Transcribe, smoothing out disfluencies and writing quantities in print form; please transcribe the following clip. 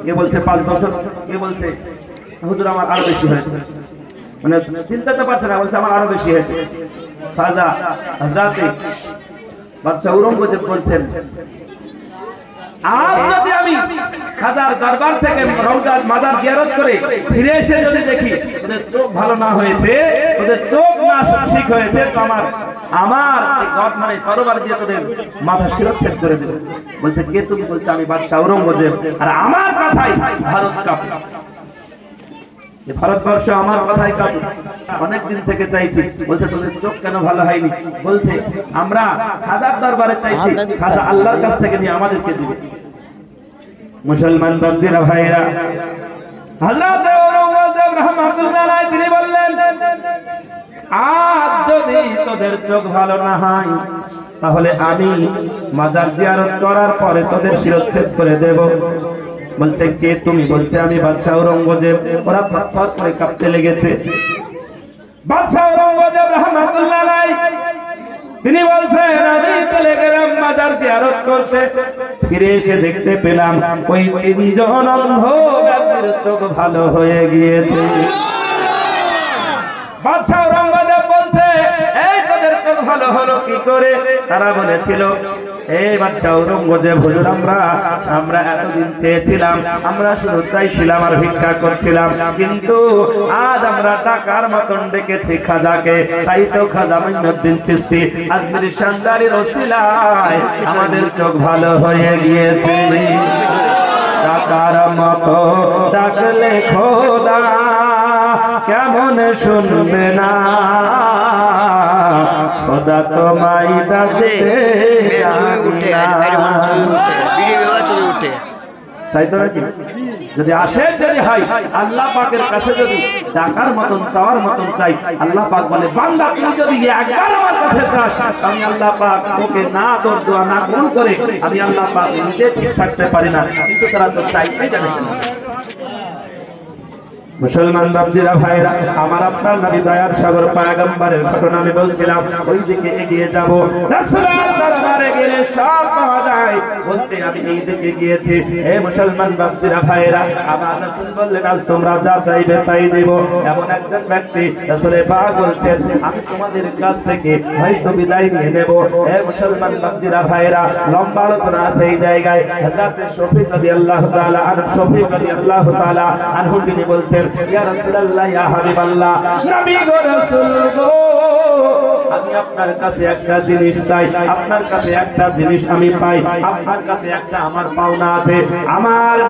কে বলছে 5 বছর, কে বলছে হুজুর আমার আরো বেশি হয়েছে, মানে চিন্তাতে পারছে না, বলছে আমার আরো বেশি হয়েছে। খাজা হযরতে বাদশাহ ঔরঙ্গজেব বলছেন, আজ যদি আমি খাজার দরবার থেকে রওজা মাজার জিয়ারত করে ফিরে এসে যদি দেখি ওদের চোখ ভালো না হয়েছে, ওদের চোখ না ঠিক হয়েছে, তো আমার মানে তরবারি দিয়ে তোদের মাথা শিরচ্ছেদ করে দেবে। বলছে কে তুমি? বলছে আমি বাদশাহ ঔরঙ্গজেব, আর আমার কথাই ভারত কাঁপে, ভারতবর্ষ আমার কথাই কাঁপে, অনেকদিন থেকে চাইছি। বলছে তোদের চোখ কেন ভালো হয়নি? বলছে আমরা খাজার দরবারে চাইছি, খাজা আল্লাহর কাছ থেকে নিয়ে আমাদেরকে দিবে। মুসলমান বান্দিরা ভাইরা, হযরত ঔরঙ্গজেব রাহমাতুল্লাহ আলাইহি তিনি বললেন, আজ যদি তোদের চোখ ভালো না হয় তাহলে আমি মাজার জিয়ারত করার পরে তোদের শিরচ্ছেদ করে দেব। বলছে কে তুমি? বলছে আমি বাদশাহ ঔরঙ্গজেব। ওরা থরথর করে কাঁপতে লেগেছে। বাদশাহ ঔরঙ্গজেব রাহমাতুল্লাহ আলাইহি তিনি বলছেন, আমি চলে গেলাম মাজার জিয়ারত করতে, ফিরে এসে দেখতে পেলাম ওই 3 জন অন্ধ ব্যক্তির চোখ ভালো হয়ে গিয়েছে। বাদশাহ ঔরঙ্গজেব বলছে, এই তোদের চোখ ভালো হলো কি করে? তারা বলেছিল, এই বাদশাহ ঔরঙ্গজেব হুজুর, আমরা এতদিন চেয়েছিলাম, আমরা শুধু চাইছিলাম আর ভিক্ষা করছিলাম, কিন্তু আজ আমরা টাকার মতন ডেকেছি খাজাকে, তাই তো খাজা মুঈনুদ্দিন চিশতি আজমিরি শানদারির ওসিলায় আমাদের চোখ ভালো হয়ে গিয়েছে। টাকার মতো ডাকলে খোদা কেমন শুনবে না, খোদা তোমায় ডাকে। তাই তো নাকি? যদি আসে, যদি হয়, আল্লাহ পাকের কাছে যদি ডাকার মতন চাওয়ার মতন চাই, আল্লাহ পাক বলে, বান্দা তুই যদি একবার আমার কাছে চাস, আমি আল্লাহ পাক তোকে না তোর দোয়া না কবুল করে আমি আল্লাহ পাক নিজে ঠিক থাকতে পারি না, কিন্তু তারা তো চাইতেই জানে না। মুসলমান বান্দিরা ভাইরা, আমার আপনার নবী দয়ার সাগর পয়গম্বরের ঘটনা আমি বলছিলাম, ওই দিকে এগিয়ে যাব। রাসূলের দরবারে গেলে সব পাওয়া যায়, বলতে আমি এই দিকে গিয়েছি। হে মুসলমান বান্দিরা ভাইরা, আমার রাসূল বললেন, আজ তোমরা যা চাইবে তাই দেব। এমন একজন ব্যক্তি রাসূলে পাক বলছেন, আমি তোমাদের কাছ থেকে হয়তো বিদায় নিয়ে নেব। হে মুসলমান বান্দিরা ভাইরা, লম্বা আলোচনা আছে এই জায়গায়। হযরত শফিক রাদিয়াল্লাহু তাআলা আনহু তিনি বলছেন, ইয়া রাসূলুল্লাহ, ইয়া হাবিবাল্লাহ, নবী গো, রাসূল গো, আমি আপনার কাছে একটা জিনিস চাই, আপনার কাছে একটা জিনিস আমি পাই, আপনার কাছে একটা আমার পাওনা আছে। আমার